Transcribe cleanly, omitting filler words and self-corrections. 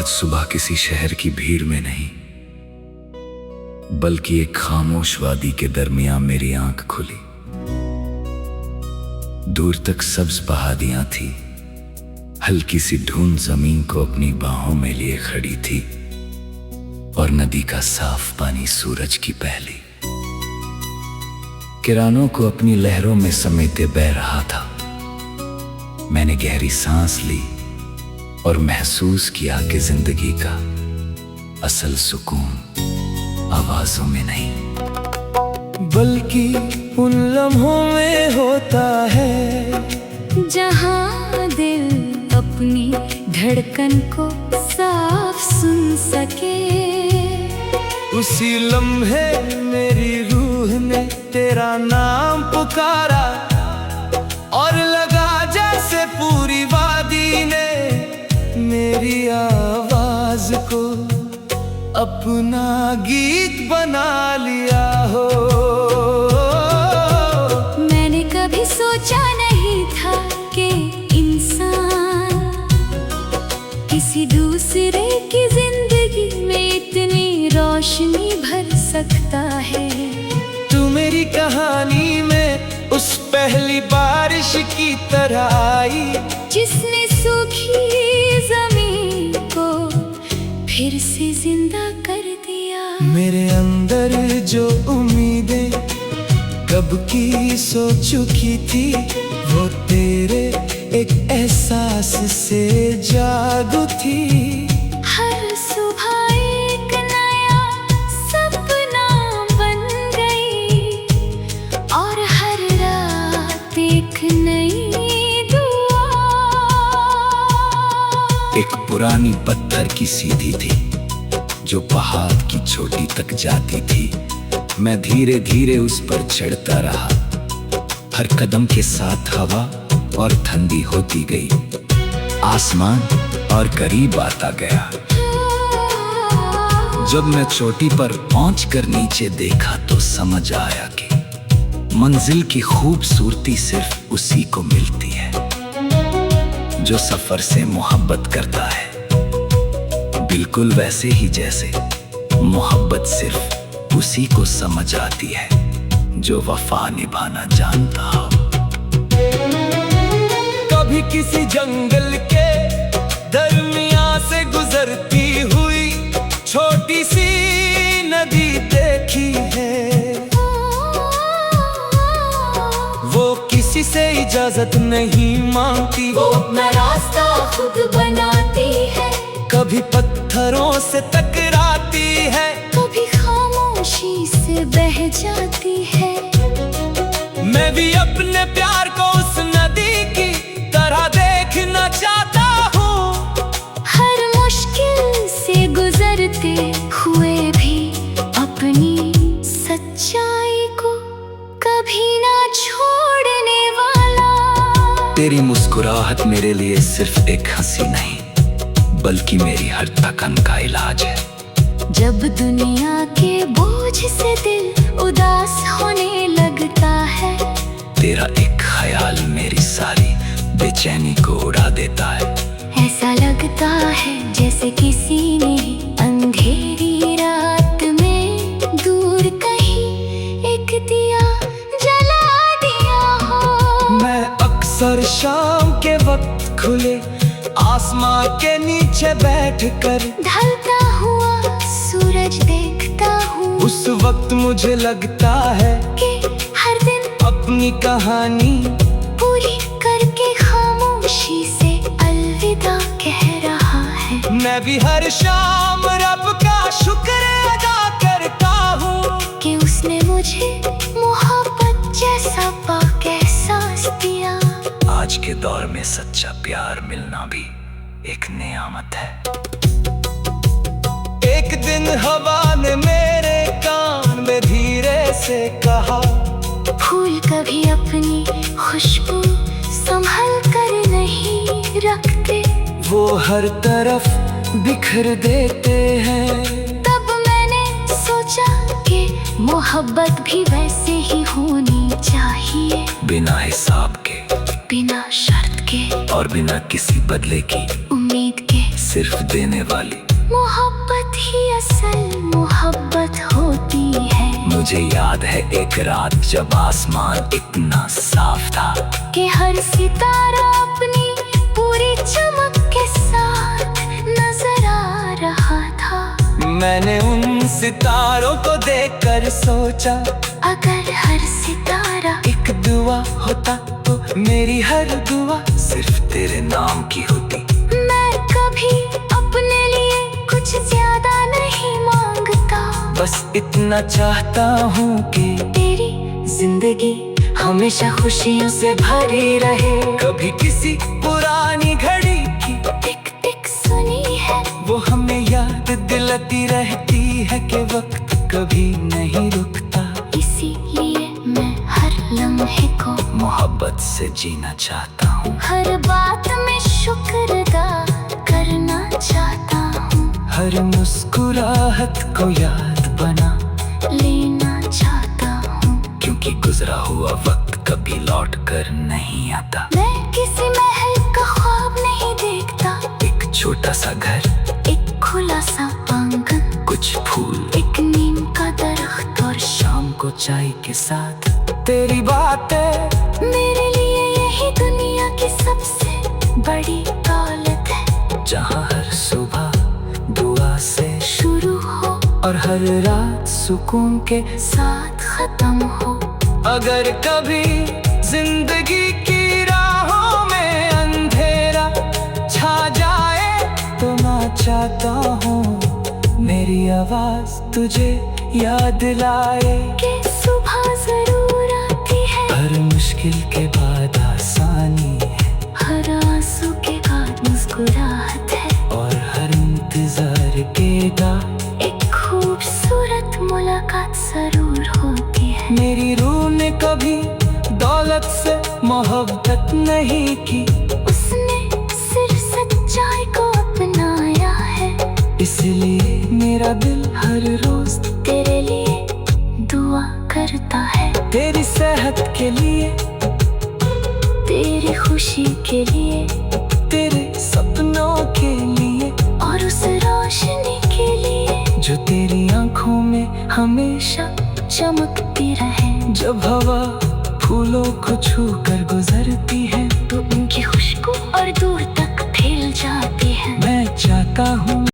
आज सुबह किसी शहर की भीड़ में नहीं, बल्कि एक खामोश वादी के दरमियान मेरी आंख खुली। दूर तक सब्ज पहाड़ियां थी, हल्की सी धुंध जमीन को अपनी बाहों में लिए खड़ी थी, और नदी का साफ पानी सूरज की पहली किरणों को अपनी लहरों में समेटे बह रहा था। मैंने गहरी सांस ली और महसूस किया कि जिंदगी का असल सुकून आवाजों में नहीं, बल्कि उन लम्हों में होता है जहाँ दिल अपनी धड़कन को साफ सुन सके। उसी लम्हे मेरी रूह ने तेरा नाम पुकारा, और लगा जैसे पूरी वादी ने मेरी आवाज को अपना गीत बना लिया हो। मैंने कभी सोचा नहीं था कि इंसान किसी दूसरे की जिंदगी में इतनी रोशनी भर सकता है। तू मेरी कहानी में उस पहली बारिश की तरह आई, जिसने सूखी जमीन को फिर से जिंदा कर दिया। मेरे अंदर जो उम्मीदें कब की सो चुकी थी, वो तेरे एक एहसास से जागू थी। हर सुबह एक नया सपना बन गई, और हर रात एक नई दुआ। एक पुरानी पत्थर की सीढ़ी थी जो पहाड़ की चोटी तक जाती थी। मैं धीरे धीरे उस पर चढ़ता रहा, हर कदम के साथ हवा और ठंडी होती गई, आसमान और करीब आता गया। जब मैं चोटी पर पहुंचकर नीचे देखा तो समझ आया कि मंजिल की खूबसूरती सिर्फ उसी को मिलती है जो सफर से मोहब्बत करता है, बिल्कुल वैसे ही जैसे मोहब्बत सिर्फ उसी को समझ आती है जो वफा निभाना जानता हो। कभी किसी जंगल के दरमियां से गुजरती हुई छोटी सी नदी देखी है। वो किसी से इजाजत नहीं मांगती, वो अपना रास्ता खुद बनाती है। कभी पत्थरों से टकराती है, कभी खामोशी से बह जाती है। मैं भी अपने प्यार को उस नदी की तरह देखना चाहता हूँ। हर मुश्किल से गुजरते हुए भी अपनी सच्चाई को कभी ना छोड़ने वाला। तेरी मुस्कुराहट मेरे लिए सिर्फ एक हंसी नहीं, बल्कि मेरी हर थकन का इलाज है। जब दुनिया के बोझ से दिल उदास होने लगता है, तेरा एक ख्याल मेरी सारी बेचैनी को उड़ा देता है। ऐसा लगता है जैसे किसी ने अंधेरी रात में दूर कहीं एक दिया जला दिया हो। मैं अक्सर शाम के वक्त खुले आसमां के नीचे बैठकर ढलता हुआ सूरज देखता हूँ। उस वक्त मुझे लगता है कि हर दिन अपनी कहानी पूरी करके खामोशी से अलविदा कह रहा है। मैं भी हर शाम रब का शुक्र अदा करता हूँ कि उसने मुझे मोहब्बत जैसा पाक एहसास दिया। आज के दौर में सच्चा प्यार मिलना भी एक नेयामत है। एक दिन हवा ने मेरे कान में धीरे से कहा, फूल कभी अपनी खुशबू संभल कर नहीं रखते, वो हर तरफ बिखर देते हैं। तब मैंने सोचा कि मोहब्बत भी वैसे ही होनी चाहिए, बिना हिसाब के, बिना शर्त के और बिना किसी बदले की उम्मीद के। सिर्फ देने वाली। मोहब्बत ही असल मोहब्बत होती है। मुझे याद है एक रात जब आसमान इतना साफ था कि हर सितारा अपनी पूरी चमक के साथ नजर आ रहा था। मैंने उन सितारों को देखकर सोचा, अगर हर सितारा एक दुआ होता तो मेरी हर दुआ सिर्फ तेरे नाम की होती। मैं कभी अपने लिए कुछ ज्यादा नहीं मांगता, बस इतना चाहता हूँ कि तेरी जिंदगी हमेशा खुशियों से भरी रहे। कभी किसी पुरानी घड़ी की टिक टिक सुनी है, वो हमें याद दिलाती रहती है कि वक्त कभी नहीं रुकता। इसीलिए मैं हर लम्हे को मोहब्बत से जीना चाहता हूँ। हर बात में शुक्र अदा करना चाहता हूँ। हर मुस्कुराहट को याद बना लेना चाहता हूँ, क्योंकि गुजरा हुआ वक्त कभी लौट कर नहीं आता। मैं किसी महल का ख्वाब नहीं देखता, एक छोटा सा घर, एक खुला सा आंगन, कुछ फूल, एक नीम का दरख्त और शाम को चाय के साथ तेरी बातें। मेरे लिए यही दुनिया की सबसे बड़ी दौलत है। जहाँ हर सुबह दुआ से शुरू हो और हर रात सुकून के साथ खत्म हो। अगर कभी जिंदगी की राहों में अंधेरा छा जाए तो मैं चाहता हूँ मेरी आवाज तुझे याद लाए कि सुबह जरूर आती है, हर मुश्किल के बाद आसानी है, हर आंसू के बाद मुस्कुराहट है, और हर इंतजार के बाद एक खूबसूरत मुलाकात जरूर होती है। मेरी रूह ने कभी दौलत से मोहब्बत नहीं की, उसने सिर्फ सच्चाई को अपनाया है। इसलिए मेरा दिल हर रोज तेरे लिए दुआ करता है, तेरी सेहत के लिए, तेरी खुशी के लिए तेरे सपनों के लिए, और उस रोशनी के लिए जो तेरी आंखों में हमेशा चमकती रहे। जब हवा फूलों को छू कर गुजरती है तो उनकी खुशबू और दूर तक फैल जाती है। मैं चाहता हूँ